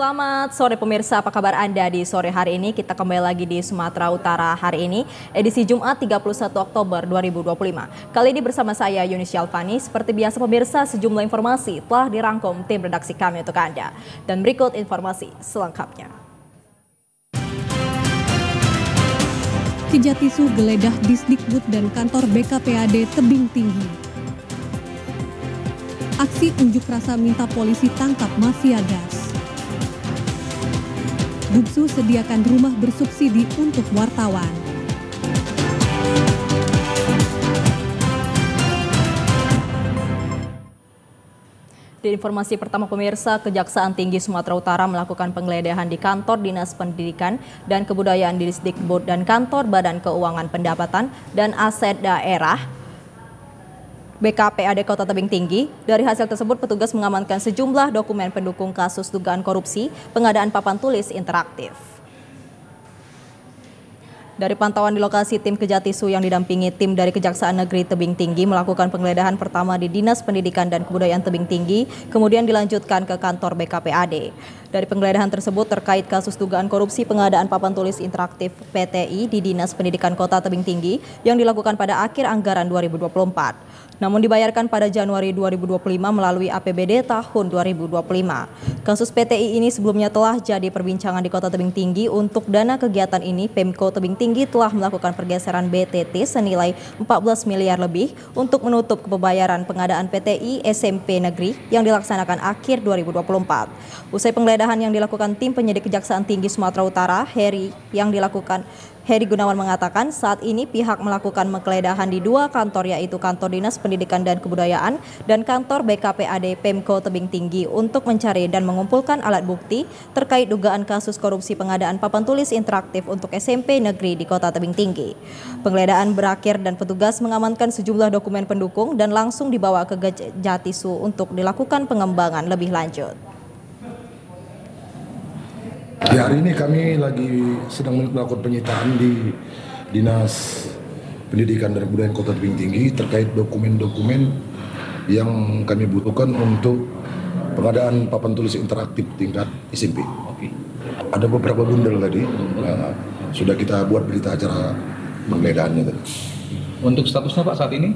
Selamat sore pemirsa, apa kabar Anda di sore hari ini? Kita kembali lagi di Sumatera Utara hari ini, edisi Jumat 31 Oktober 2025. Kali ini bersama saya Yuni Syalfani. Seperti biasa pemirsa, sejumlah informasi telah dirangkum tim redaksi kami untuk Anda. Dan berikut informasi selengkapnya. Kejatisu geledah Disdikbud dan kantor BKPAD tebing tinggi. Aksi unjuk rasa minta polisi tangkap mafia gas. Buksu sediakan rumah bersubsidi untuk wartawan. Di informasi pertama pemirsa, Kejaksaan Tinggi Sumatera Utara melakukan penggeledahan di kantor Dinas Pendidikan dan Kebudayaan di Disdikbud dan kantor Badan Keuangan Pendapatan dan Aset Daerah BKPAD Kota Tebing Tinggi. Dari hasil tersebut, petugas mengamankan sejumlah dokumen pendukung kasus dugaan korupsi pengadaan papan tulis interaktif. Dari pantauan di lokasi, tim Kejatisu yang didampingi tim dari Kejaksaan Negeri Tebing Tinggi melakukan penggeledahan pertama di Dinas Pendidikan dan Kebudayaan Tebing Tinggi, kemudian dilanjutkan ke kantor BKPAD. Dari penggeledahan tersebut terkait kasus dugaan korupsi pengadaan papan tulis interaktif PTI di Dinas Pendidikan Kota Tebing Tinggi yang dilakukan pada akhir anggaran 2024. Namun dibayarkan pada Januari 2025 melalui APBD tahun 2025. Kasus PTI ini sebelumnya telah jadi perbincangan di Kota Tebing Tinggi. Untuk dana kegiatan ini, Pemko Tebing Tinggi telah melakukan pergeseran BTT senilai 14 miliar lebih untuk menutup pembayaran pengadaan PTI SMP Negeri yang dilaksanakan akhir 2024. Usai penggeledahan yang dilakukan tim penyidik Kejaksaan Tinggi Sumatera Utara, Heri Gunawan mengatakan saat ini pihak melakukan penggeledahan di dua kantor, yaitu kantor Dinas Pendidikan dan Kebudayaan dan kantor BKPAD Pemko Tebing Tinggi untuk mencari dan mengumpulkan alat bukti terkait dugaan kasus korupsi pengadaan papan tulis interaktif untuk SMP Negeri di Kota Tebing Tinggi. Penggeledahan berakhir dan petugas mengamankan sejumlah dokumen pendukung dan langsung dibawa ke Kejatisu untuk dilakukan pengembangan lebih lanjut. Ya, hari ini kami lagi sedang melakukan penyitaan di Dinas Pendidikan dan Kebudayaan Kota Tebing Tinggi terkait dokumen-dokumen yang kami butuhkan untuk pengadaan papan tulis interaktif tingkat SMP. Ada beberapa bundel tadi, sudah kita buat berita acara penggeledahannya tadi. Untuk statusnya Pak saat ini,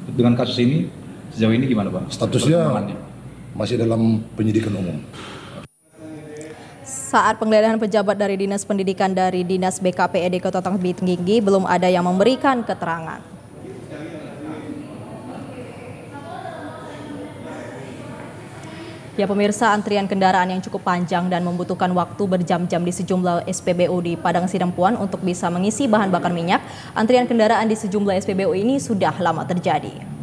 dengan kasus ini, sejauh ini gimana Pak? Statusnya masih dalam penyidikan umum. Saat penggeledahan pejabat dari Dinas Pendidikan dari Dinas BKPAD Kota Tebing Tinggi belum ada yang memberikan keterangan. Ya pemirsa, antrian kendaraan yang cukup panjang dan membutuhkan waktu berjam-jam di sejumlah SPBU di Padang Sidempuan untuk bisa mengisi bahan bakar minyak. Antrian kendaraan di sejumlah SPBU ini sudah lama terjadi.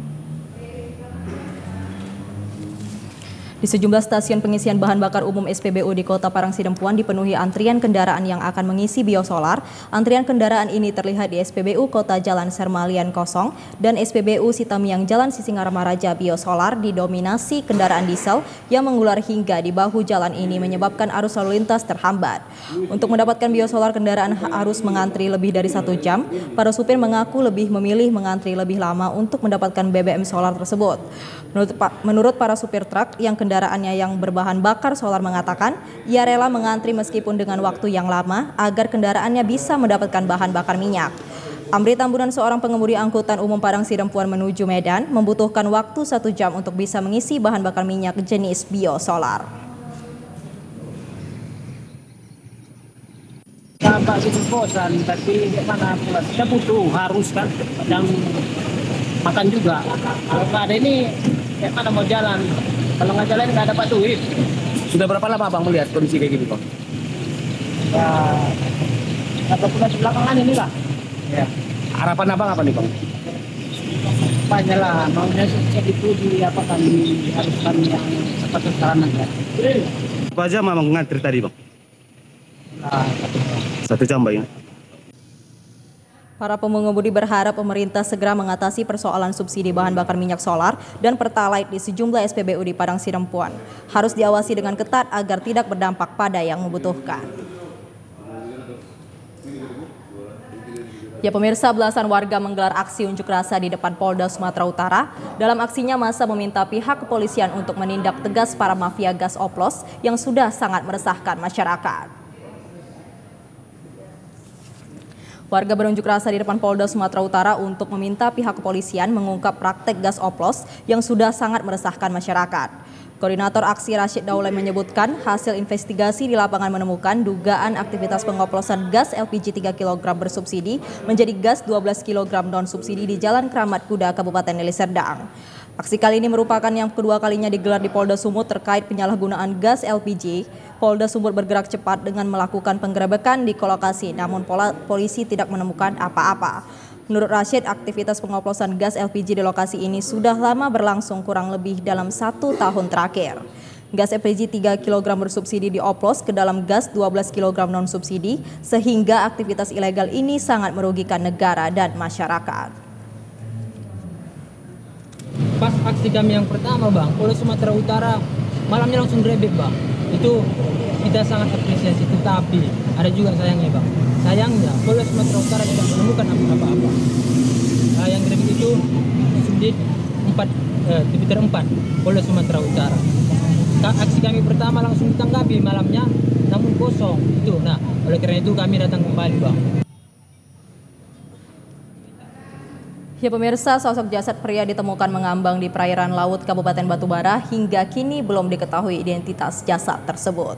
Di sejumlah stasiun pengisian bahan bakar umum SPBU di Kota Parangsidempuan dipenuhi antrian kendaraan yang akan mengisi biosolar. Antrian kendaraan ini terlihat di SPBU Kota Jalan Sermalian Kosong dan SPBU Sitamiang Jalan Sisingamaraja. Biosolar didominasi kendaraan diesel yang mengular hingga di bahu jalan ini menyebabkan arus lalu lintas terhambat. Untuk mendapatkan biosolar, kendaraan harus mengantri lebih dari 1 jam. Para supir mengaku lebih memilih mengantri lebih lama untuk mendapatkan BBM solar tersebut. Menurut para supir truk yang kendaraannya yang berbahan bakar solar mengatakan ia rela mengantri meskipun dengan waktu yang lama agar kendaraannya bisa mendapatkan bahan bakar minyak. Amri Tambunan, seorang pengemudi angkutan umum Parangsidempuan menuju Medan, membutuhkan waktu 1 jam untuk bisa mengisi bahan bakar minyak jenis biosolar. Tampak itu bosan, tapi mana kita butuh, harus kan, kadang makan juga. Kalau nggak ada ini, kayak mana mau jalan? Kalau nggak jalan nggak dapat duit. Sudah berapa lama Abang melihat kondisi kayak gini Bang? Ya, berapa bulan belakangan ini lah. Ya. Harapan Abang apa nih Bang? Banyak lah, maunya sukses itu diharuskan yang cepat sekarang aja. Berapa jam Abang ngantri tadi Bang? Nah, 1 jam Bang ya? Para pengemudi berharap pemerintah segera mengatasi persoalan subsidi bahan bakar minyak solar dan pertalite di sejumlah SPBU di Parangsidempuan. Harus diawasi dengan ketat agar tidak berdampak pada yang membutuhkan. Ya pemirsa, belasan warga menggelar aksi unjuk rasa di depan Polda Sumatera Utara. Dalam aksinya massa meminta pihak kepolisian untuk menindak tegas para mafia gas oplos yang sudah sangat meresahkan masyarakat. Warga berunjuk rasa di depan Polda Sumatera Utara untuk meminta pihak kepolisian mengungkap praktek gas oplos yang sudah sangat meresahkan masyarakat. Koordinator aksi Rashid Daulay menyebutkan hasil investigasi di lapangan menemukan dugaan aktivitas pengoplosan gas LPG 3 kg bersubsidi menjadi gas 12 kg non-subsidi di Jalan Keramat Kuda, Kabupaten Deli Serdang. Aksi kali ini merupakan yang kedua kalinya digelar di Polda Sumut terkait penyalahgunaan gas LPG. Polda Sumut bergerak cepat dengan melakukan penggerebekan di lokasi, namun polisi tidak menemukan apa-apa. Menurut Rashid, aktivitas pengoplosan gas LPG di lokasi ini sudah lama berlangsung kurang lebih dalam 1 tahun terakhir. Gas LPG 3 kg bersubsidi dioplos ke dalam gas 12 kg non-subsidi sehingga aktivitas ilegal ini sangat merugikan negara dan masyarakat. Pas aksi kami yang pertama Bang, Polda Sumatera Utara malamnya langsung grebek Bang. Itu kita sangat apresiasi, tetapi ada juga sayangnya Bang. Sayangnya Polda Sumatera Utara tidak menemukan apa-apa. Yang grebek itu Subdit 4, Tipiter 4 Polda Sumatera Utara. Aksi kami pertama langsung ditanggapi malamnya, namun kosong itu. Nah, oleh karena itu kami datang kembali Bang. Ya pemirsa, sosok jasad pria ditemukan mengambang di perairan laut Kabupaten Batubara. Hingga kini belum diketahui identitas jasad tersebut.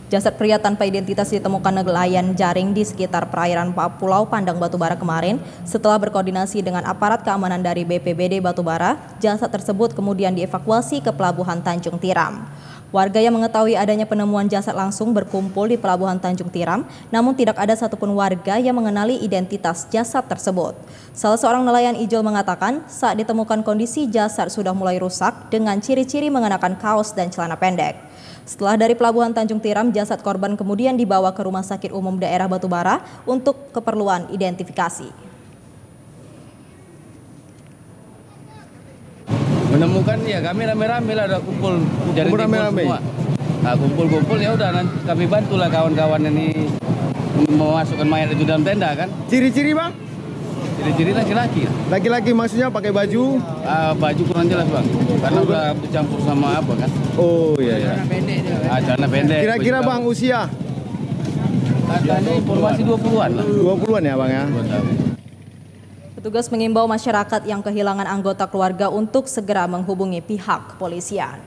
Jasad pria tanpa identitas ditemukan nelayan jaring di sekitar perairan Pulau Pandang Batubara kemarin. Setelah berkoordinasi dengan aparat keamanan dari BPBD Batubara, jasad tersebut kemudian dievakuasi ke Pelabuhan Tanjung Tiram. Warga yang mengetahui adanya penemuan jasad langsung berkumpul di Pelabuhan Tanjung Tiram, namun tidak ada satupun warga yang mengenali identitas jasad tersebut. Salah seorang nelayan Ijol mengatakan saat ditemukan kondisi jasad sudah mulai rusak dengan ciri-ciri mengenakan kaos dan celana pendek. Setelah dari Pelabuhan Tanjung Tiram, jasad korban kemudian dibawa ke Rumah Sakit Umum Daerah Batubara untuk keperluan identifikasi. Menemukan ya kami rame-rame lah, udah kumpul jadi rame-rame semua. Nah, kumpul ya udah, nanti kami bantulah kawan-kawan ini memasukkan mayat itu dalam tenda kan. Ciri-ciri Bang? Ciri-ciri laki-laki. Laki-laki maksudnya pakai baju? Baju kurang jelas Bang, karena udah bercampur sama apa kan. Oh iya. Celana pendek. Celana pendek. Kira-kira Bang usia? Ada informasi 20-an lah. 20-an ya Bang ya? 2 tahun. Petugas mengimbau masyarakat yang kehilangan anggota keluarga untuk segera menghubungi pihak kepolisian.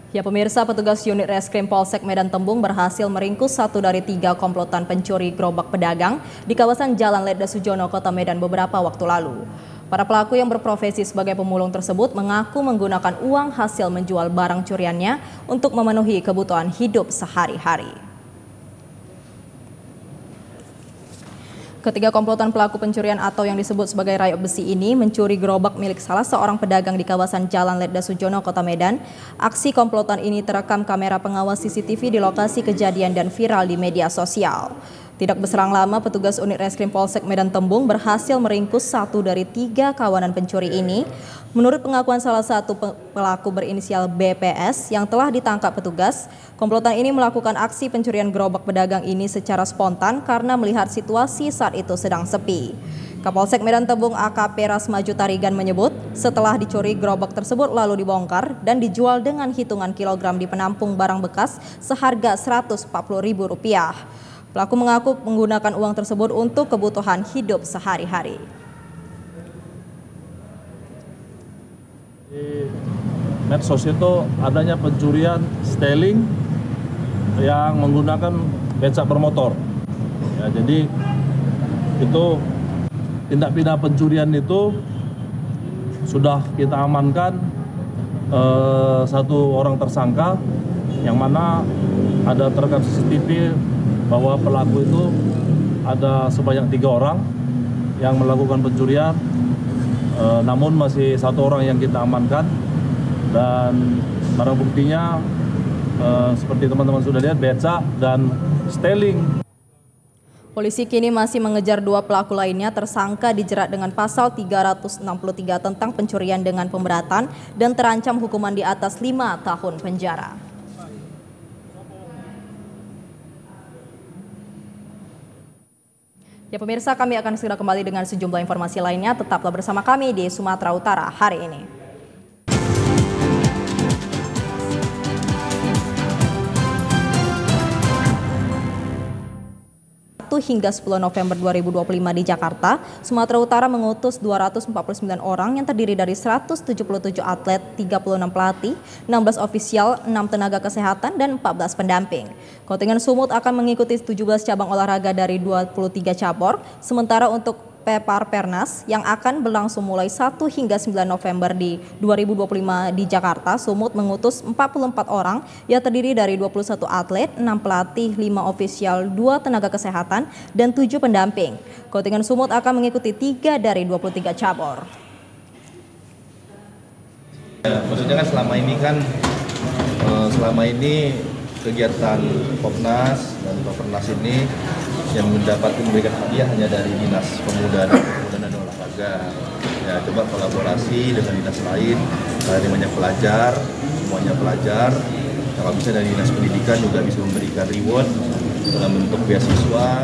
Ya pemirsa, petugas unit Reskrim Polsek Medan Tembung berhasil meringkus 1 dari 3 komplotan pencuri gerobak pedagang di kawasan Jalan Ledda Sujono, Kota Medan beberapa waktu lalu. Para pelaku yang berprofesi sebagai pemulung tersebut mengaku menggunakan uang hasil menjual barang curiannya untuk memenuhi kebutuhan hidup sehari-hari. Ketiga komplotan pelaku pencurian atau yang disebut sebagai rayok besi ini mencuri gerobak milik salah seorang pedagang di kawasan Jalan Ledda Sujono, Kota Medan. Aksi komplotan ini terekam kamera pengawas CCTV di lokasi kejadian dan viral di media sosial. Tidak berselang lama, petugas unit Reskrim Polsek Medan Tembung berhasil meringkus 1 dari 3 kawanan pencuri ini. Menurut pengakuan salah satu pelaku berinisial BPS yang telah ditangkap petugas, komplotan ini melakukan aksi pencurian gerobak pedagang ini secara spontan karena melihat situasi saat itu sedang sepi. Kapolsek Medan Tembung AKP Rasmaju Tarigan menyebut setelah dicuri gerobak tersebut lalu dibongkar dan dijual dengan hitungan kilogram di penampung barang bekas seharga Rp140.000. Pelaku mengaku menggunakan uang tersebut untuk kebutuhan hidup sehari-hari. Di medsos itu adanya pencurian stealing yang menggunakan becak bermotor. Ya, jadi itu tindak pidana pencurian itu sudah kita amankan 1 orang tersangka yang mana ada terekam CCTV bahwa pelaku itu ada sebanyak 3 orang yang melakukan pencurian, namun masih 1 orang yang kita amankan dan barang buktinya seperti teman-teman sudah lihat becak dan stealing. Polisi kini masih mengejar 2 pelaku lainnya. Tersangka dijerat dengan pasal 363 tentang pencurian dengan pemberatan dan terancam hukuman di atas 5 tahun penjara. Ya pemirsa, kami akan segera kembali dengan sejumlah informasi lainnya. Tetaplah bersama kami di Sumatera Utara hari ini. 1 hingga 10 November 2025 di Jakarta, Sumatera Utara mengutus 249 orang yang terdiri dari 177 atlet, 36 pelatih, 16 ofisial, 6 tenaga kesehatan, dan 14 pendamping. Kontingen Sumut akan mengikuti 17 cabang olahraga dari 23 cabur, sementara untuk Pepar Pernas yang akan berlangsung mulai 1 hingga 9 November di 2025 di Jakarta, Sumut mengutus 44 orang yang terdiri dari 21 atlet, 6 pelatih, 5 ofisial, 2 tenaga kesehatan, dan 7 pendamping. Kontingen Sumut akan mengikuti 3 dari 23 cabur. Ya, maksudnya kan selama ini kegiatan Popnas dan Papernas ini yang memberikan hadiah hanya dari Dinas Pemuda dan Olahraga. Ya, coba kolaborasi dengan dinas lain, dari banyak pelajar, semuanya pelajar. Kalau bisa dari Dinas Pendidikan juga bisa memberikan reward dalam bentuk beasiswa,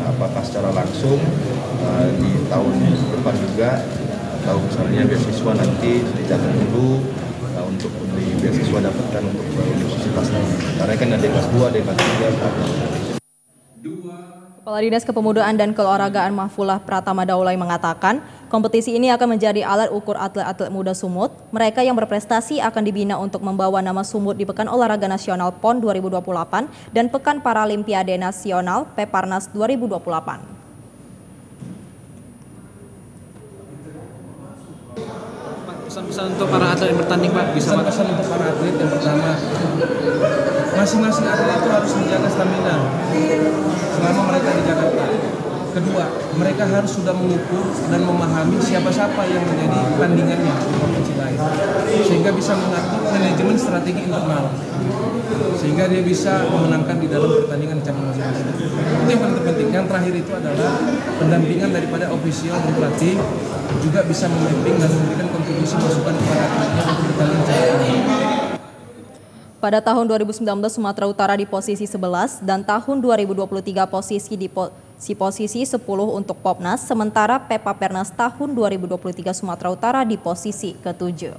apakah secara langsung di tahun depan juga, atau misalnya beasiswa nanti dicatat dulu untuk memberi beasiswa dapatkan untuk universitas nanti. Karena kan ada kelas 2, ada kelas 3. Kepala Dinas Kepemudaan dan Keolahragaan Mahfulah Pratama Daulay mengatakan, kompetisi ini akan menjadi alat ukur atlet-atlet muda Sumut. Mereka yang berprestasi akan dibina untuk membawa nama Sumut di Pekan Olahraga Nasional PON 2028 dan Pekan Paralimpiade Nasional Peparnas 2028. Pesan-pesan untuk para atlet yang bertanding, Pak? Pesan untuk para atlet yang pertama, masing-masing atlet itu harus menjaga stamina selama mereka di Jakarta. Kedua, mereka harus sudah mengukur dan memahami siapa-siapa yang menjadi tandingannya di provinsi lain, sehingga bisa mengatur manajemen strategi internal, sehingga dia bisa memenangkan di dalam pertandingan cabang masing-masing. Itu yang paling terpenting. Yang terakhir itu adalah pendampingan daripada ofisial dan pelatih, juga bisa memapping dan memberikan kontribusi masukan kepada atletnya untuk bertanding secara Pada tahun 2019 Sumatera Utara di posisi 11 dan tahun 2023 posisi 10 untuk Popnas, sementara Pepa Pernas tahun 2023 Sumatera Utara di posisi ke-7.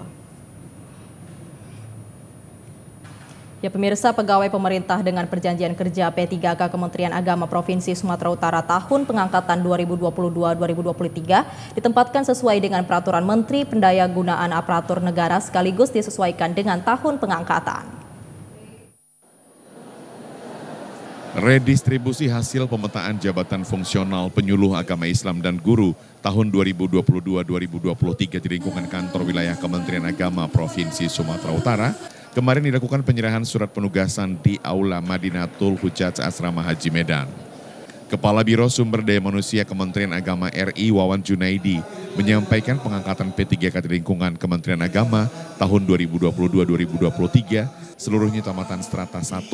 Ya pemirsa, pegawai pemerintah dengan perjanjian kerja P3K Kementerian Agama Provinsi Sumatera Utara tahun pengangkatan 2022-2023 ditempatkan sesuai dengan peraturan Menteri Pendayagunaan Aparatur Negara sekaligus disesuaikan dengan tahun pengangkatan. Redistribusi hasil pemetaan jabatan fungsional penyuluh agama Islam dan guru tahun 2022-2023 di lingkungan kantor wilayah Kementerian Agama Provinsi Sumatera Utara kemarin dilakukan penyerahan surat penugasan di Aula Madinatul Hujjaj Asrama Haji Medan. Kepala Biro Sumber Daya Manusia Kementerian Agama RI Wawan Junaidi menyampaikan pengangkatan P3K di lingkungan Kementerian Agama tahun 2022-2023 seluruhnya tamatan strata 1.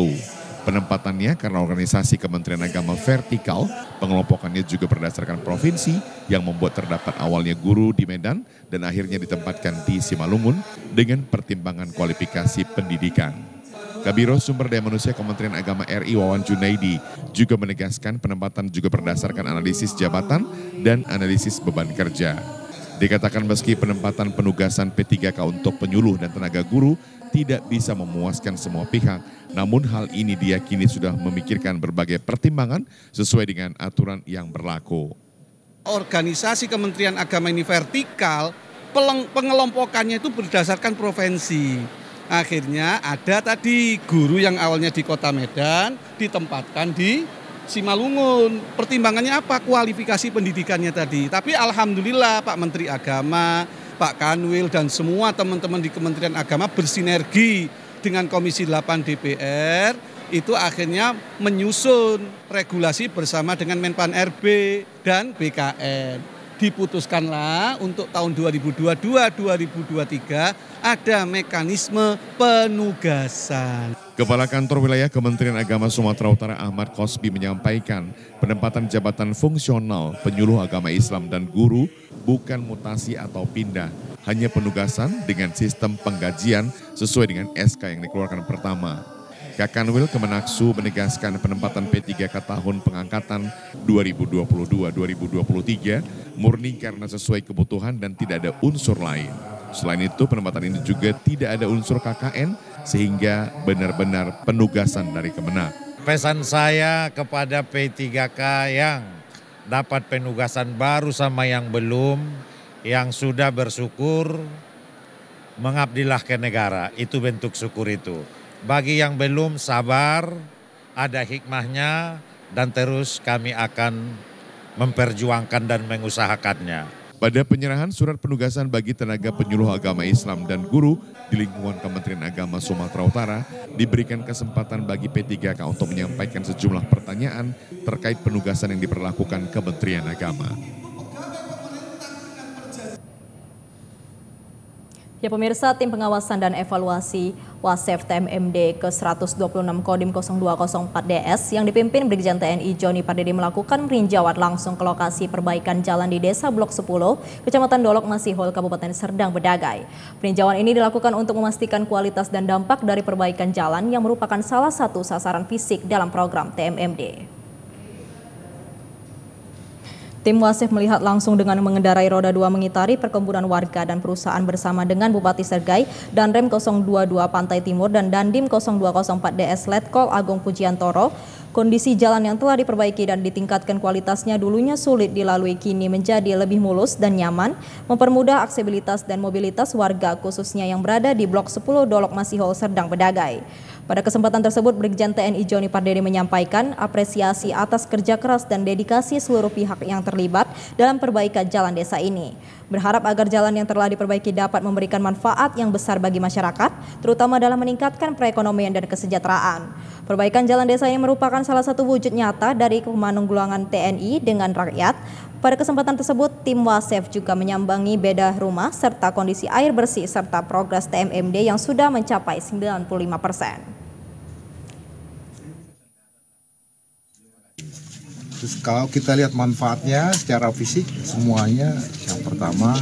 Penempatannya karena organisasi Kementerian Agama vertikal, pengelompokannya juga berdasarkan provinsi yang membuat terdapat awalnya guru di Medan dan akhirnya ditempatkan di Simalungun dengan pertimbangan kualifikasi pendidikan. Kabiro Sumber Daya Manusia Kementerian Agama RI Wawan Junaidi juga menegaskan penempatan juga berdasarkan analisis jabatan dan analisis beban kerja. Dikatakan meski penempatan penugasan P3K untuk penyuluh dan tenaga guru tidak bisa memuaskan semua pihak, namun hal ini diyakini sudah memikirkan berbagai pertimbangan sesuai dengan aturan yang berlaku. Organisasi Kementerian Agama ini vertikal, pengelompokannya itu berdasarkan provinsi. Akhirnya ada tadi guru yang awalnya di Kota Medan ditempatkan di Simalungun. Pertimbangannya apa? Kualifikasi pendidikannya tadi. Tapi alhamdulillah Pak Menteri Agama, Pak Kanwil dan semua teman-teman di Kementerian Agama bersinergi dengan Komisi 8 DPR itu akhirnya menyusun regulasi bersama dengan Menpan RB dan BKN. Diputuskanlah untuk tahun 2022-2023 ada mekanisme penugasan. Kepala Kantor Wilayah Kementerian Agama Sumatera Utara Ahmad Kosbi menyampaikan penempatan jabatan fungsional penyuluh agama Islam dan guru bukan mutasi atau pindah, hanya penugasan dengan sistem penggajian sesuai dengan SK yang dikeluarkan pertama. Kakanwil Kemenaksu menegaskan penempatan P3K tahun pengangkatan 2022-2023 murni karena sesuai kebutuhan dan tidak ada unsur lain. Selain itu, penempatan ini juga tidak ada unsur KKN sehingga benar-benar penugasan dari Kemenak. Pesan saya kepada P3K yang dapat penugasan baru sama yang belum, yang sudah bersyukur, mengabdilah ke negara, itu bentuk syukur itu. Bagi yang belum, sabar, ada hikmahnya, dan terus kami akan memperjuangkan dan mengusahakannya. Pada penyerahan surat penugasan bagi tenaga penyuluh agama Islam dan guru di lingkungan Kementerian Agama Sumatera Utara, diberikan kesempatan bagi P3K untuk menyampaikan sejumlah pertanyaan terkait penugasan yang diperlakukan Kementerian Agama. Ya pemirsa, tim pengawasan dan evaluasi Wasef TMMD ke-126 Kodim 0204DS yang dipimpin Brigjen TNI Joni Pardede melakukan peninjauan langsung ke lokasi perbaikan jalan di Desa Blok 10, Kecamatan Dolok Masihol, Kabupaten Serdang Bedagai. Peninjauan ini dilakukan untuk memastikan kualitas dan dampak dari perbaikan jalan yang merupakan salah satu sasaran fisik dalam program TMMD. Tim Wasef melihat langsung dengan mengendarai roda 2 mengitari perkebunan warga dan perusahaan bersama dengan Bupati Sergai dan Rem 022 Pantai Timur dan Dandim 0204 DS Letkol Agung Pujiantoro. Kondisi jalan yang telah diperbaiki dan ditingkatkan kualitasnya dulunya sulit dilalui kini menjadi lebih mulus dan nyaman, mempermudah aksesibilitas dan mobilitas warga khususnya yang berada di Blok 10 Dolok Masihol Serdang Bedagai. Pada kesempatan tersebut, Brigjen TNI Joni Pardede menyampaikan apresiasi atas kerja keras dan dedikasi seluruh pihak yang terlibat dalam perbaikan jalan desa ini. Berharap agar jalan yang telah diperbaiki dapat memberikan manfaat yang besar bagi masyarakat, terutama dalam meningkatkan perekonomian dan kesejahteraan. Perbaikan jalan desa ini merupakan salah satu wujud nyata dari kemanunggulangan TNI dengan rakyat. Pada kesempatan tersebut, tim Wasef juga menyambangi bedah rumah serta kondisi air bersih serta progres TMMD yang sudah mencapai 95%. Terus kalau kita lihat manfaatnya secara fisik semuanya, yang pertama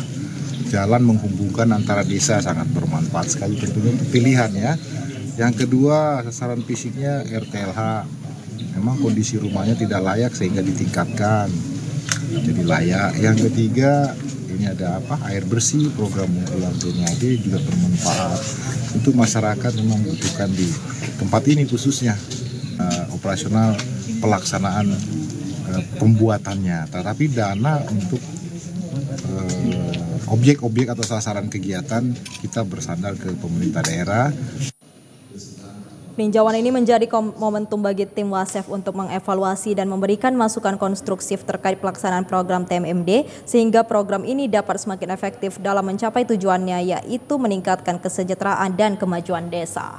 jalan menghubungkan antara desa sangat bermanfaat sekali, tentunya itu pilihan ya. Yang kedua sasaran fisiknya RTLH, memang kondisi rumahnya tidak layak sehingga ditingkatkan jadi layak. Yang ketiga ini ada air bersih, program unggulan TNI juga bermanfaat untuk masyarakat, memang membutuhkan di tempat ini khususnya operasional pelaksanaan pembuatannya, tetapi dana untuk objek-objek atau sasaran kegiatan kita bersandar ke pemerintah daerah. Peninjauan ini menjadi momentum bagi tim Wasef untuk mengevaluasi dan memberikan masukan konstruktif terkait pelaksanaan program TMMD sehingga program ini dapat semakin efektif dalam mencapai tujuannya, yaitu meningkatkan kesejahteraan dan kemajuan desa.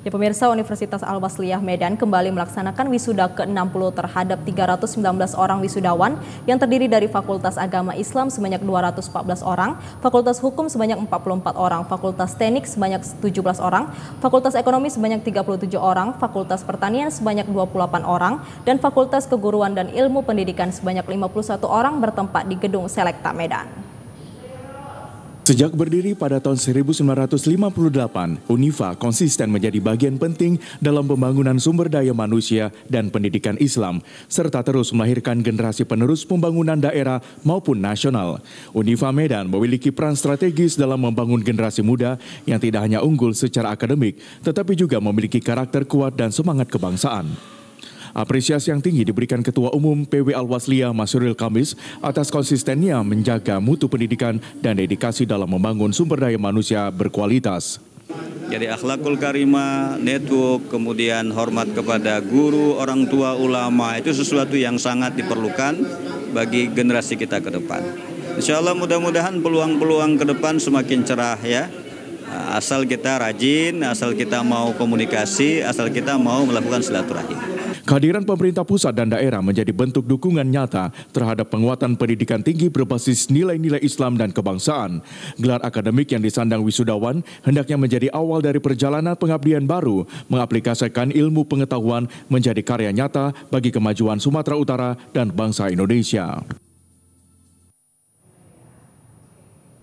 Ya pemirsa, Universitas Al-Wasliyah Medan kembali melaksanakan wisuda ke-60 terhadap 319 orang wisudawan yang terdiri dari Fakultas Agama Islam sebanyak 214 orang, Fakultas Hukum sebanyak 44 orang, Fakultas Teknik sebanyak 17 orang, Fakultas Ekonomi sebanyak 37 orang, Fakultas Pertanian sebanyak 28 orang, dan Fakultas Keguruan dan Ilmu Pendidikan sebanyak 51 orang bertempat di Gedung Selekta Medan. Sejak berdiri pada tahun 1958, Unifa konsisten menjadi bagian penting dalam pembangunan sumber daya manusia dan pendidikan Islam, serta terus melahirkan generasi penerus pembangunan daerah maupun nasional. Unifa Medan memiliki peran strategis dalam membangun generasi muda yang tidak hanya unggul secara akademik, tetapi juga memiliki karakter kuat dan semangat kebangsaan. Apresiasi yang tinggi diberikan Ketua Umum PW Al-Wasliyah Masruril Kamis atas konsistennya menjaga mutu pendidikan dan dedikasi dalam membangun sumber daya manusia berkualitas. Jadi akhlakul karimah, network, kemudian hormat kepada guru, orang tua, ulama, itu sesuatu yang sangat diperlukan bagi generasi kita ke depan. Insya Allah mudah-mudahan peluang-peluang ke depan semakin cerah ya. Asal kita rajin, asal kita mau komunikasi, asal kita mau melakukan silaturahim. Kehadiran pemerintah pusat dan daerah menjadi bentuk dukungan nyata terhadap penguatan pendidikan tinggi berbasis nilai-nilai Islam dan kebangsaan. Gelar akademik yang disandang wisudawan hendaknya menjadi awal dari perjalanan pengabdian baru, mengaplikasikan ilmu pengetahuan menjadi karya nyata bagi kemajuan Sumatera Utara dan bangsa Indonesia.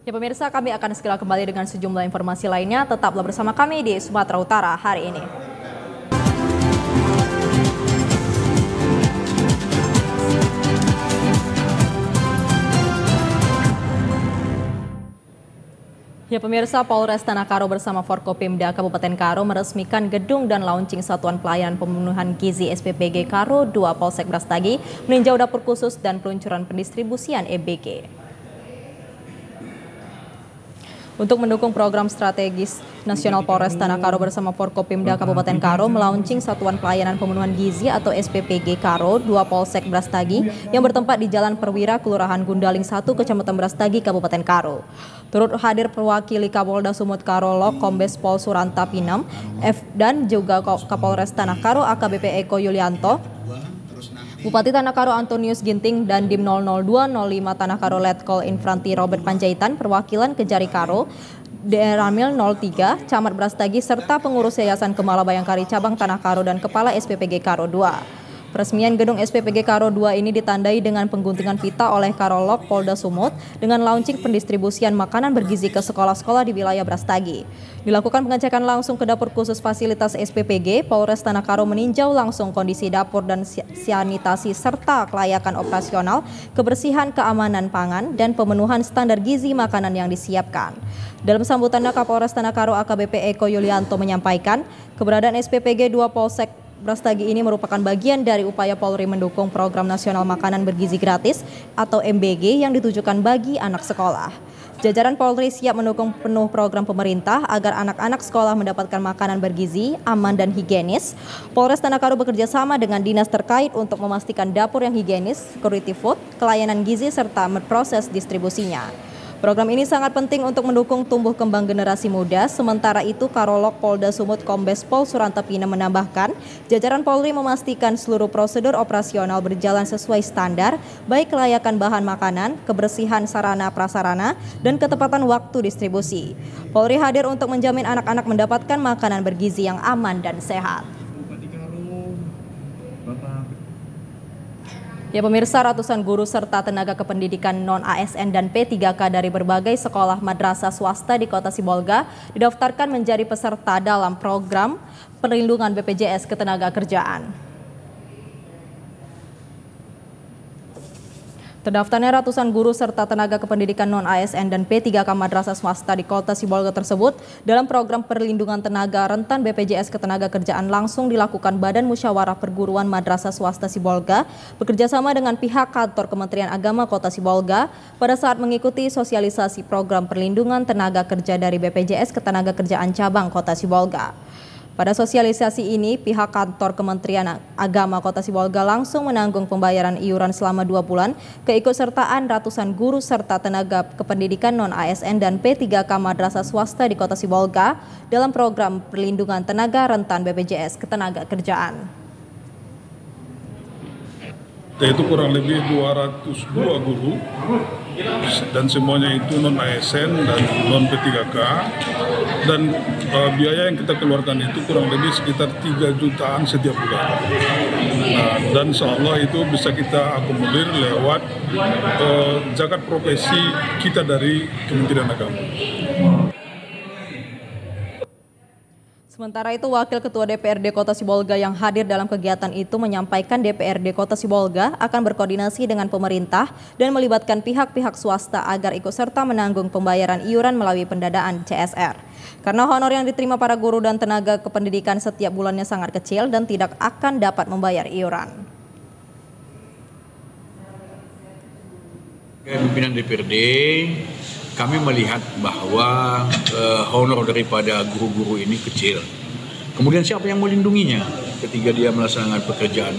Ya pemirsa, kami akan segera kembali dengan sejumlah informasi lainnya. Tetaplah bersama kami di Sumatera Utara hari ini. Ya pemirsa, Polres Tanah Karo bersama Forkopimda Kabupaten Karo meresmikan gedung dan launching Satuan Pelayanan Pemenuhan Gizi SPPG Karo 2 Polsek Brastagi meninjau dapur khusus dan peluncuran pendistribusian EBG. Untuk mendukung program strategis nasional, Polres Tanah Karo bersama Forkopimda Kabupaten Karo melaunching Satuan Pelayanan Pemenuhan Gizi atau SPPG Karo 2 Polsek Brastagi yang bertempat di Jalan Perwira, Kelurahan Gundaling 1, Kecamatan Brastagi, Kabupaten Karo. Turut hadir perwakili Kapolda Sumut Karo Lok, Kombes Pol Suranta Pinam, dan juga Kapolres Tanah Karo AKBP Eko Yulianto, Bupati Tanah Karo Antonius Ginting, dan Dim 00205 Tanah Karo Letkol Infranti Robert Panjaitan, perwakilan Kejari Karo, Ramil 03, Camat Brastagi, serta pengurus Yayasan Kemala Bayangkari Cabang Tanah Karo dan Kepala SPPG Karo 2. Peresmian gedung SPPG Karo 2 ini ditandai dengan pengguntingan pita oleh Karolok Polda Sumut dengan launching pendistribusian makanan bergizi ke sekolah-sekolah di wilayah Brastagi. Dilakukan pengecekan langsung ke dapur khusus fasilitas SPPG, Polres Tanah Karo meninjau langsung kondisi dapur dan sanitasi serta kelayakan operasional, kebersihan, keamanan pangan, dan pemenuhan standar gizi makanan yang disiapkan. Dalam sambutannya, Kapolres Tanah Karo AKBP Eko Yulianto menyampaikan, keberadaan SPPG 2 Polsek Brastagi ini merupakan bagian dari upaya Polri mendukung Program Nasional Makanan Bergizi Gratis atau MBG yang ditujukan bagi anak sekolah. Jajaran Polri siap mendukung penuh program pemerintah agar anak-anak sekolah mendapatkan makanan bergizi, aman dan higienis. Polres Tanah Karo bekerja sama dengan dinas terkait untuk memastikan dapur yang higienis, security food, kelayanan gizi serta proses distribusinya. Program ini sangat penting untuk mendukung tumbuh kembang generasi muda. Sementara itu, Karolok Polda Sumut Kombes Pol Suranta Pinam menambahkan, jajaran Polri memastikan seluruh prosedur operasional berjalan sesuai standar, baik kelayakan bahan makanan, kebersihan sarana prasarana, dan ketepatan waktu distribusi. Polri hadir untuk menjamin anak-anak mendapatkan makanan bergizi yang aman dan sehat. Ya pemirsa, ratusan guru serta tenaga kependidikan non-ASN dan P3K dari berbagai sekolah madrasah swasta di Kota Sibolga didaftarkan menjadi peserta dalam program perlindungan BPJS Ketenagakerjaan. Terdaftarnya ratusan guru serta tenaga kependidikan non-ASN dan P3K madrasah swasta di Kota Sibolga tersebut dalam program perlindungan tenaga rentan BPJS Ketenagakerjaan langsung dilakukan Badan Musyawarah Perguruan Madrasah Swasta Sibolga bekerjasama dengan pihak kantor Kementerian Agama Kota Sibolga pada saat mengikuti sosialisasi program perlindungan tenaga kerja dari BPJS Ketenagakerjaan Cabang Kota Sibolga. Pada sosialisasi ini, pihak kantor Kementerian Agama Kota Sibolga langsung menanggung pembayaran iuran selama 2 bulan keikutsertaan ratusan guru serta tenaga kependidikan non-ASN dan P3K madrasah swasta di Kota Sibolga dalam program perlindungan tenaga rentan BPJS Ketenagakerjaan. Itu kurang lebih 202 guru dan semuanya itu non-ASN dan non-P3K, dan biaya yang kita keluarkan itu kurang lebih sekitar 3 jutaan setiap bulan. Nah, dan insya Allah itu bisa kita akomodir lewat zakat profesi kita dari Kementerian Agama. Sementara itu, Wakil Ketua DPRD Kota Sibolga yang hadir dalam kegiatan itu menyampaikan DPRD Kota Sibolga akan berkoordinasi dengan pemerintah dan melibatkan pihak-pihak swasta agar ikut serta menanggung pembayaran iuran melalui pendadaan CSR. Karena honor yang diterima para guru dan tenaga kependidikan setiap bulannya sangat kecil dan tidak akan dapat membayar iuran. Pimpinan DPRD, kami melihat bahwa honor daripada guru-guru ini kecil. Kemudian siapa yang melindunginya ketika dia melaksanakan pekerjaan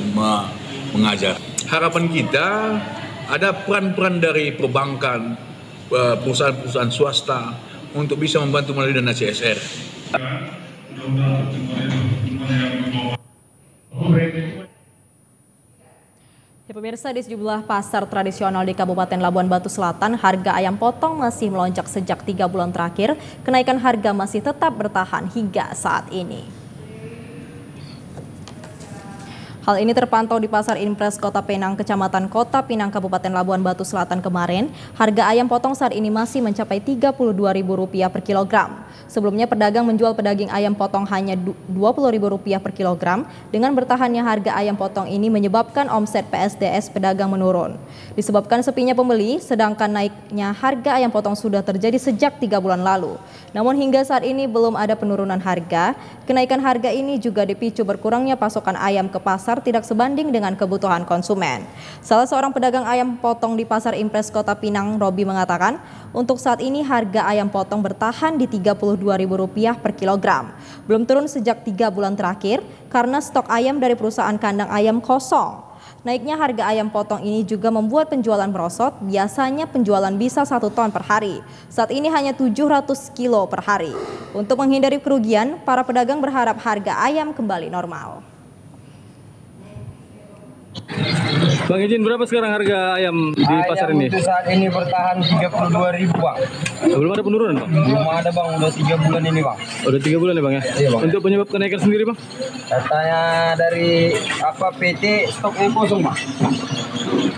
mengajar? Harapan kita ada peran-peran dari perbankan, perusahaan-perusahaan swasta untuk bisa membantu melalui dana CSR. Ya, pemirsa, di sejumlah pasar tradisional di Kabupaten Labuan Batu Selatan, harga ayam potong masih melonjak sejak 3 bulan terakhir. Kenaikan harga masih tetap bertahan hingga saat ini. Hal ini terpantau di Pasar Impres Kota Penang, Kecamatan Kota Pinang, Kabupaten Labuan Batu Selatan kemarin. Harga ayam potong saat ini masih mencapai Rp32.000 per kilogram. Sebelumnya pedagang menjual pedaging ayam potong hanya Rp20.000 per kilogram. Dengan bertahannya harga ayam potong ini menyebabkan omset PSDS pedagang menurun. Disebabkan sepinya pembeli, sedangkan naiknya harga ayam potong sudah terjadi sejak 3 bulan lalu. Namun hingga saat ini belum ada penurunan harga. Kenaikan harga ini juga dipicu berkurangnya pasokan ayam ke pasar tidak sebanding dengan kebutuhan konsumen. Salah seorang pedagang ayam potong di Pasar Impres Kota Pinang, Robi, mengatakan untuk saat ini harga ayam potong bertahan di Rp32.000 per kilogram. Belum turun sejak 3 bulan terakhir karena stok ayam dari perusahaan kandang ayam kosong. Naiknya harga ayam potong ini juga membuat penjualan merosot. Biasanya penjualan bisa 1 ton per hari. Saat ini hanya 700 kilo per hari. Untuk menghindari kerugian, para pedagang berharap harga ayam kembali normal. Bang Izin, berapa sekarang harga ayam di pasar ini? Untuk saat ini bertahan Rp32.000, Bang. Belum ada penurunan, Bang? Belum ada, Bang. Udah 3 bulan ini, Bang. Udah 3 bulan ya, Bang ya? Iya, Bang. Untuk penyebab kenaikan sendiri, Bang? Katanya dari PT stoknya kosong, Bang.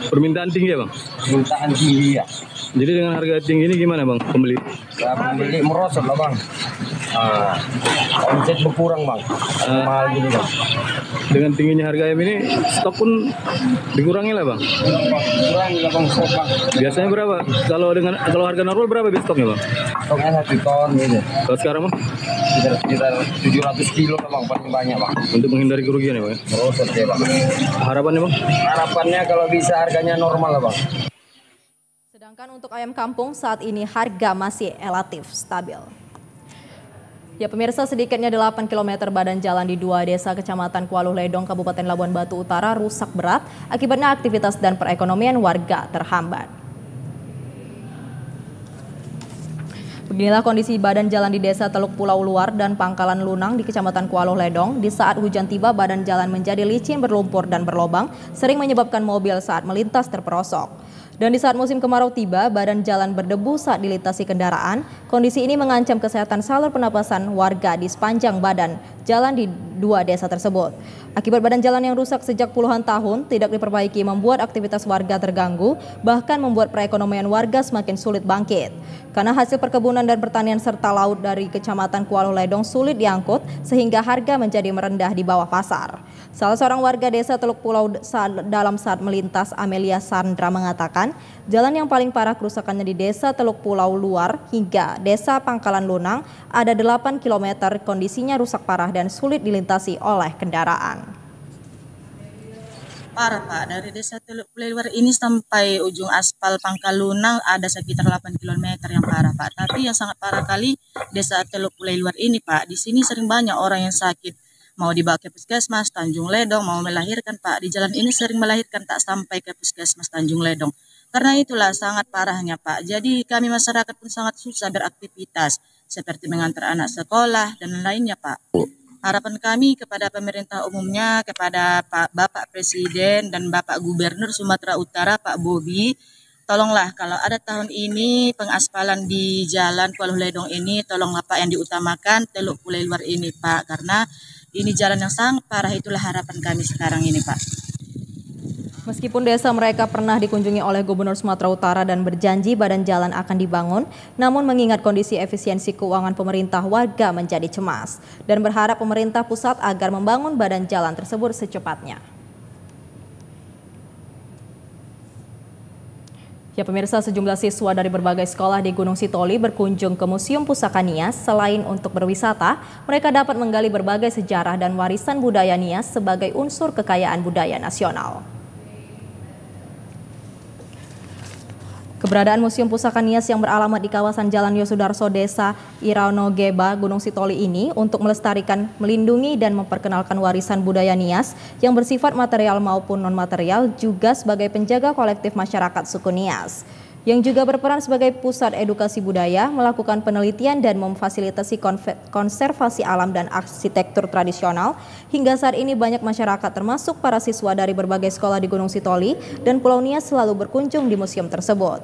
Permintaan tinggi ya, Bang? Permintaan tinggi ya. Jadi dengan harga tinggi ini gimana, Bang, pembeli? Ya, pembeli merosot lah, Bang. Omset berkurang, Bang. Mahal gini, Bang. Dengan tingginya harga ayam ini, stok pun dikurangi lah, Bang? Kurangi lah, Bang, stok, Bang. Biasanya berapa? Kalau harga normal berapa stoknya, Bang? Stoknya 1 ton gitu. Kalau sekarang, Bang? Sekitar 700 kilo lah, Bang, paling banyak, Bang. Untuk menghindari kerugian ya, Bang? Merosot ya, Bang. Harapannya, Bang? Harapannya kalau bisa harganya normal lah, Bang. Sedangkan untuk ayam kampung saat ini harga masih relatif stabil. Ya pemirsa, sedikitnya 8 km badan jalan di 2 desa Kecamatan Kualuh Ledong, Kabupaten Labuan Batu Utara rusak berat. Akibatnya aktivitas dan perekonomian warga terhambat. Beginilah kondisi badan jalan di desa Teluk Pulau Luar dan Pangkalan Lunang di Kecamatan Kualuh Ledong. Di saat hujan tiba, badan jalan menjadi licin, berlumpur dan berlobang, sering menyebabkan mobil saat melintas terperosok. Dan di saat musim kemarau tiba, badan jalan berdebu saat dilintasi kendaraan. Kondisi ini mengancam kesehatan salur pernapasan warga di sepanjang badan jalan di 2 desa tersebut. Akibat badan jalan yang rusak sejak puluhan tahun tidak diperbaiki membuat aktivitas warga terganggu, bahkan membuat perekonomian warga semakin sulit bangkit. Karena hasil perkebunan dan pertanian serta laut dari Kecamatan Kualuh Ledong sulit diangkut sehingga harga menjadi merendah di bawah pasar. Salah seorang warga desa Teluk Pulau dalam saat melintas, Amelia Sandra, mengatakan jalan yang paling parah kerusakannya di desa Teluk Pulau Luar hingga desa Pangkalan Lunang ada 8 km kondisinya rusak parah dan sulit dilintasi oleh kendaraan. Parah Pak, dari desa Teluk Pulau Luar ini sampai ujung aspal Pangkal Lunang ada sekitar 8 km yang parah Pak. Tapi yang sangat parah kali desa Teluk Pulau Luar ini Pak, di sini sering banyak orang yang sakit. Mau dibawa ke puskesmas Tanjung Ledong, mau melahirkan Pak, di jalan ini sering melahirkan tak sampai ke puskesmas Tanjung Ledong. Karena itulah sangat parahnya Pak. Jadi kami masyarakat pun sangat susah beraktivitas seperti mengantar anak sekolah dan lainnya Pak. Harapan kami kepada pemerintah umumnya, kepada Bapak Presiden dan Bapak Gubernur Sumatera Utara Pak Bobi, tolonglah kalau ada tahun ini pengaspalan di jalan Kualuh Ledong ini, tolonglah Pak yang diutamakan Teluk Pulau Luar ini Pak, karena ini jalan yang sangat parah, itulah harapan kami sekarang ini Pak. Meskipun desa mereka pernah dikunjungi oleh Gubernur Sumatera Utara dan berjanji badan jalan akan dibangun, namun mengingat kondisi efisiensi keuangan pemerintah, warga menjadi cemas dan berharap pemerintah pusat agar membangun badan jalan tersebut secepatnya. Ya pemirsa, sejumlah siswa dari berbagai sekolah di Gunung Sitoli berkunjung ke Museum Pusaka Nias. Selain untuk berwisata, mereka dapat menggali berbagai sejarah dan warisan budaya Nias sebagai unsur kekayaan budaya nasional. Keberadaan Museum Pusaka Nias yang beralamat di kawasan Jalan Yosudarso, Desa Iranogeba, Gunung Sitoli ini untuk melestarikan, melindungi dan memperkenalkan warisan budaya Nias yang bersifat material maupun non-material, juga sebagai penjaga kolektif masyarakat suku Nias, yang juga berperan sebagai pusat edukasi budaya, melakukan penelitian dan memfasilitasi konservasi alam dan arsitektur tradisional. Hingga saat ini banyak masyarakat termasuk para siswa dari berbagai sekolah di Gunung Sitoli dan Pulau Nias selalu berkunjung di museum tersebut.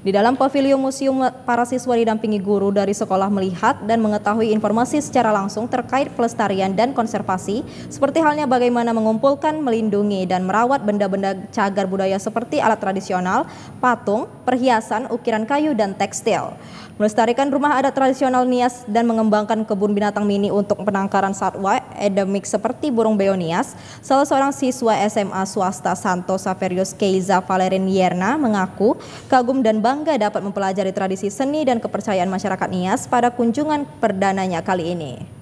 Di dalam pavilion museum, para siswa didampingi guru dari sekolah melihat dan mengetahui informasi secara langsung terkait pelestarian dan konservasi, seperti halnya bagaimana mengumpulkan, melindungi, dan merawat benda-benda cagar budaya seperti alat tradisional, patung, perhiasan, ukiran kayu, dan tekstil. Melestarikan rumah adat tradisional Nias dan mengembangkan kebun binatang mini untuk penangkaran satwa endemik seperti burung beonias, salah seorang siswa SMA swasta Santo Saverius Keiza Valerin Yerna mengaku kagum dan bangga dapat mempelajari tradisi seni dan kepercayaan masyarakat Nias pada kunjungan perdananya kali ini.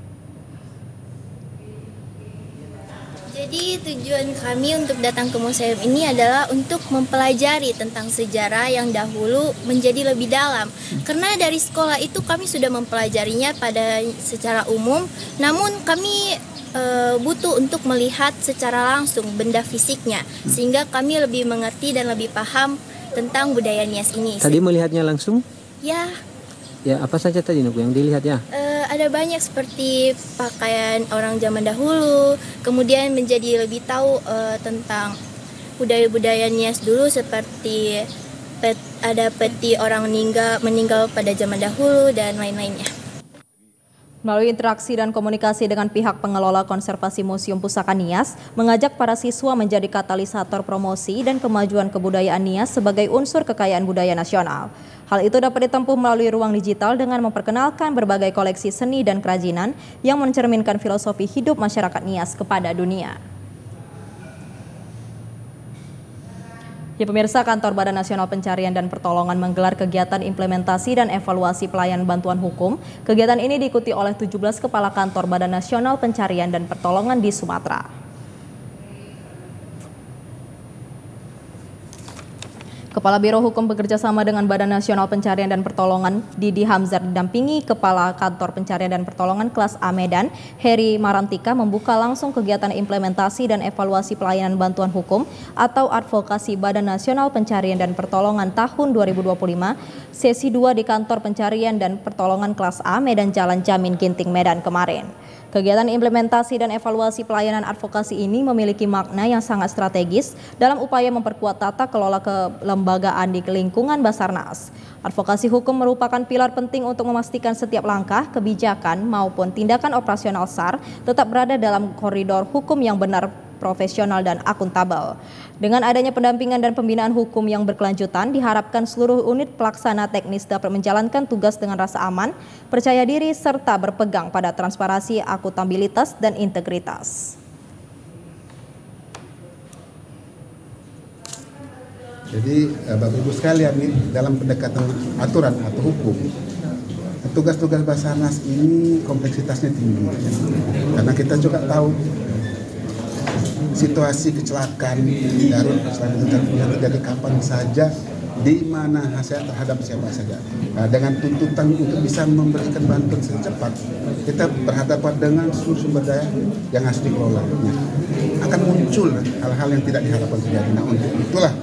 Jadi tujuan kami untuk datang ke museum ini adalah untuk mempelajari tentang sejarah yang dahulu menjadi lebih dalam. Karena dari sekolah itu kami sudah mempelajarinya pada secara umum, namun kami butuh untuk melihat secara langsung benda fisiknya, sehingga kami lebih mengerti dan lebih paham tentang budaya Nias ini. Tadi melihatnya langsung? Ya, apa saja tadi Nuku yang dilihat ya? Ada banyak seperti pakaian orang zaman dahulu, kemudian menjadi lebih tahu tentang budaya-budaya Nias dulu, seperti ada peti orang meninggal pada zaman dahulu dan lain-lainnya. Melalui interaksi dan komunikasi dengan pihak pengelola konservasi Museum Pusaka Nias, mengajak para siswa menjadi katalisator promosi dan kemajuan kebudayaan Nias sebagai unsur kekayaan budaya nasional. Hal itu dapat ditempuh melalui ruang digital dengan memperkenalkan berbagai koleksi seni dan kerajinan yang mencerminkan filosofi hidup masyarakat Nias kepada dunia. Ya pemirsa, Kantor Badan Nasional Pencarian dan Pertolongan menggelar kegiatan implementasi dan evaluasi pelayanan bantuan hukum. Kegiatan ini diikuti oleh 17 kepala kantor Badan Nasional Pencarian dan Pertolongan di Sumatera. Kepala Biro Hukum bekerja sama dengan Badan Nasional Pencarian dan Pertolongan, Didi Hamzar, didampingi Kepala Kantor Pencarian dan Pertolongan Kelas A Medan, Heri Marantika, membuka langsung kegiatan implementasi dan evaluasi pelayanan bantuan hukum atau advokasi Badan Nasional Pencarian dan Pertolongan tahun 2025, sesi 2 di Kantor Pencarian dan Pertolongan Kelas A Medan Jalan Jamin Ginting Medan kemarin. Kegiatan implementasi dan evaluasi pelayanan advokasi ini memiliki makna yang sangat strategis dalam upaya memperkuat tata kelola kelembagaan di lingkungan Basarnas. Advokasi hukum merupakan pilar penting untuk memastikan setiap langkah, kebijakan maupun tindakan operasional SAR tetap berada dalam koridor hukum yang benar, profesional, dan akuntabel. Dengan adanya pendampingan dan pembinaan hukum yang berkelanjutan, diharapkan seluruh unit pelaksana teknis dapat menjalankan tugas dengan rasa aman, percaya diri, serta berpegang pada transparansi, akuntabilitas, dan integritas. Jadi Bapak Ibu sekalian, dalam pendekatan aturan atau hukum, tugas-tugas Basarnas ini kompleksitasnya tinggi. Karena kita juga tahu situasi kecelakaan darurat yang terjadi kapan saja, di mana hasil terhadap siapa saja. Dengan tuntutan untuk bisa memberikan bantuan secepat, kita berhadapan dengan sumber daya yang harus dikelola. Akan muncul hal-hal yang tidak diharapkan terjadi. Nah, untuk itulah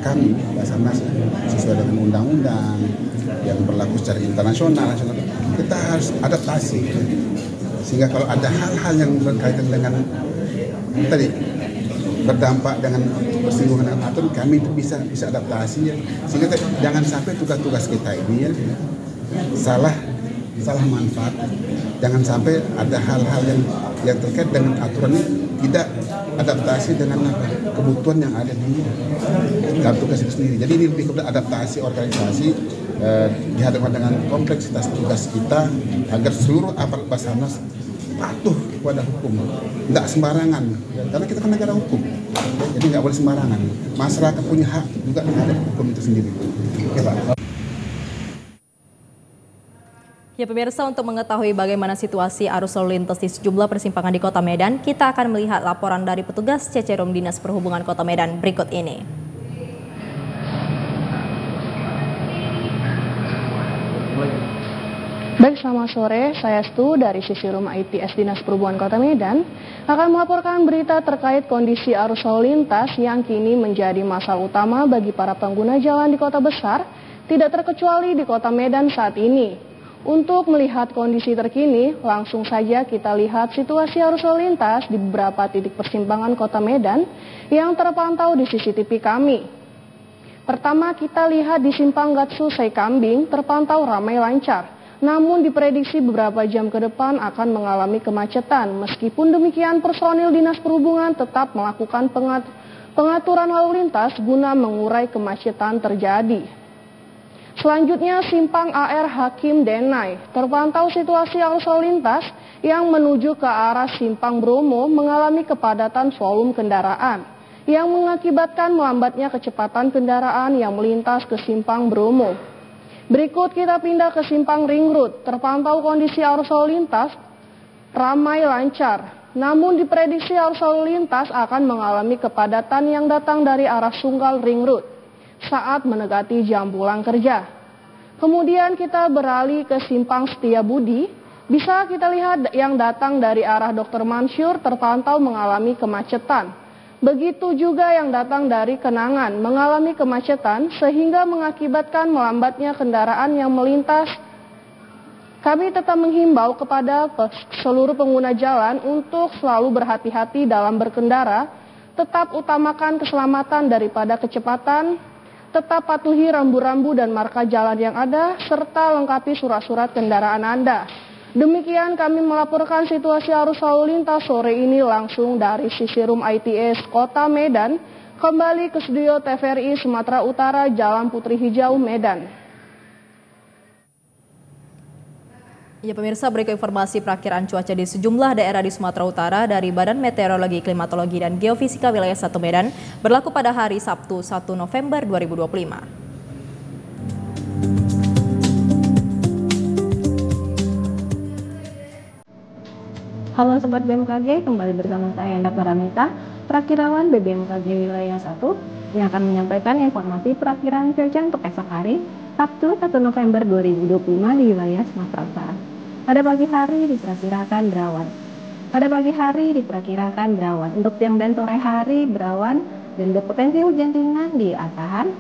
kami Basarnas sesuai dengan undang-undang yang berlaku secara internasional, kita harus adaptasi. Sehingga kalau ada hal-hal yang berkaitan dengan tadi berdampak dengan bersinggungan dengan aturan, kami itu bisa adaptasi ya. Sehingga jangan sampai tugas-tugas kita ini ya salah manfaat. Jangan sampai ada hal-hal yang terkait dengan aturan ini tidak adaptasi dengan kebutuhan yang ada di dalam tugas itu sendiri. Jadi ini lebih kepada adaptasi organisasi dihadapkan dengan kompleksitas tugas kita agar seluruh aparat Basarnas patuh kepada hukum, tidak sembarangan, karena kita kan negara hukum, jadi nggak boleh sembarangan. Masyarakat punya hak juga terhadap hukum itu sendiri. Oke, Pak. Ya pemirsa, untuk mengetahui bagaimana situasi arus lalu lintas di sejumlah persimpangan di Kota Medan, kita akan melihat laporan dari petugas Cecerum Dinas Perhubungan Kota Medan berikut ini. Baik, selamat sore. Saya Stu dari sisi rumah ITS Dinas Perhubungan Kota Medan akan melaporkan berita terkait kondisi arus lalu lintas yang kini menjadi masalah utama bagi para pengguna jalan di kota besar, tidak terkecuali di Kota Medan saat ini. Untuk melihat kondisi terkini, langsung saja kita lihat situasi arus lalu lintas di beberapa titik persimpangan Kota Medan yang terpantau di CCTV kami. Pertama, kita lihat di Simpang Gatsu Saikambing terpantau ramai lancar. Namun diprediksi beberapa jam ke depan akan mengalami kemacetan. Meskipun demikian, personil Dinas Perhubungan tetap melakukan pengaturan lalu lintas guna mengurai kemacetan terjadi. Selanjutnya, Simpang AR Hakim Denai. Terpantau situasi arus lalu lintas yang menuju ke arah Simpang Bromo mengalami kepadatan volume kendaraan yang mengakibatkan melambatnya kecepatan kendaraan yang melintas ke Simpang Bromo. Berikut kita pindah ke Simpang Ring Road. Terpantau kondisi arus lalu lintas ramai lancar. Namun diprediksi arus lalu lintas akan mengalami kepadatan yang datang dari arah Sunggal Ring Road saat mendekati jam pulang kerja. Kemudian kita beralih ke Simpang Setiabudi. Bisa kita lihat yang datang dari arah Dr. Mansur terpantau mengalami kemacetan. Begitu juga yang datang dari Kenangan mengalami kemacetan sehingga mengakibatkan melambatnya kendaraan yang melintas. Kami tetap menghimbau kepada seluruh pengguna jalan untuk selalu berhati-hati dalam berkendara, tetap utamakan keselamatan daripada kecepatan, tetap patuhi rambu-rambu dan marka jalan yang ada, serta lengkapi surat-surat kendaraan Anda. Demikian kami melaporkan situasi arus lalu lintas sore ini langsung dari Sisirum ITS Kota Medan. Kembali ke studio TVRI Sumatera Utara, Jalan Putri Hijau, Medan. Ya pemirsa, berikut informasi perakiraan cuaca di sejumlah daerah di Sumatera Utara dari Badan Meteorologi, Klimatologi, dan Geofisika Wilayah 1 Medan berlaku pada hari Sabtu 1 November 2025. Halo Sobat BMKG, kembali bersama saya Enda Paramita, Prakirawan BMKG Wilayah 1, yang akan menyampaikan informasi perakiraan cuaca untuk esok hari, Sabtu 1 November 2025 di wilayah Sumatera Utara. Pada pagi hari diperkirakan berawan. Untuk siang dan sore hari berawan dan berpotensi hujan ringan di Asahan,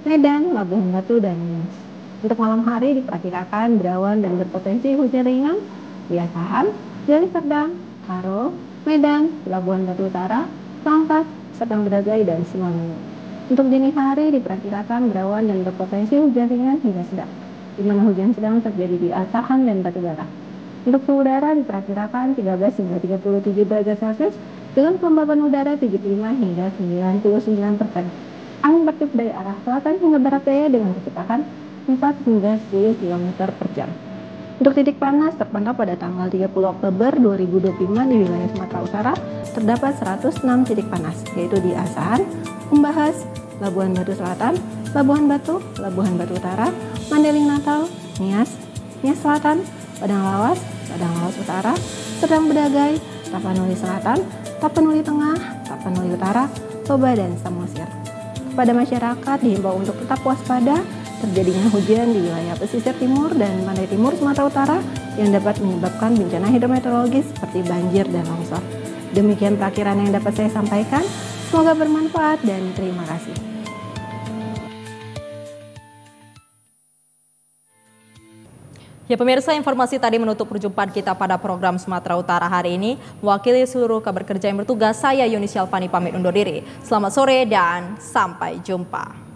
Medan, Labuhan Batu, dan Nias. Untuk malam hari diperkirakan berawan dan berpotensi hujan ringan di Asahan, Deli Serdang, Karo, Medan, Labuhan Batu Utara, Pangkat, Sedang Bedagai, dan Simalungun. Untuk dini hari diperkirakan berawan dan berpotensi hujan ringan hingga sedang, di mana hujan sedang terjadi di Asahan dan Batubara. Untuk suhu udara diperkirakan 13 hingga 37 derajat Celcius dengan kelembaban udara 75 hingga 99%. Angin bertiup dari arah selatan hingga barat daya dengan kecepatan 4 hingga 10 km per jam. Untuk titik panas terpantau pada tanggal 30 Oktober 2025 di wilayah Sumatera Utara terdapat 106 titik panas, yaitu di Asahan, Umbahas, Labuhan Batu Selatan, Labuhan Batu Utara, Mandeling Natal, Nias Selatan, Padang Lawas Utara, Sedang Bedagai, Tapanuli Selatan, Tapanuli Tengah, Tapanuli Utara, Toba, dan Samosir. Kepada masyarakat dihimbau untuk tetap waspada terjadinya hujan di wilayah pesisir timur dan pantai timur Sumatera Utara yang dapat menyebabkan bencana hidrometeorologis seperti banjir dan longsor. Demikian perakiraan yang dapat saya sampaikan. Semoga bermanfaat dan terima kasih. Ya pemirsa, informasi tadi menutup perjumpaan kita pada program Sumatera Utara hari ini. Mewakili seluruh kabar kerja yang bertugas, saya Yuni Syalfani pamit undur diri. Selamat sore dan sampai jumpa.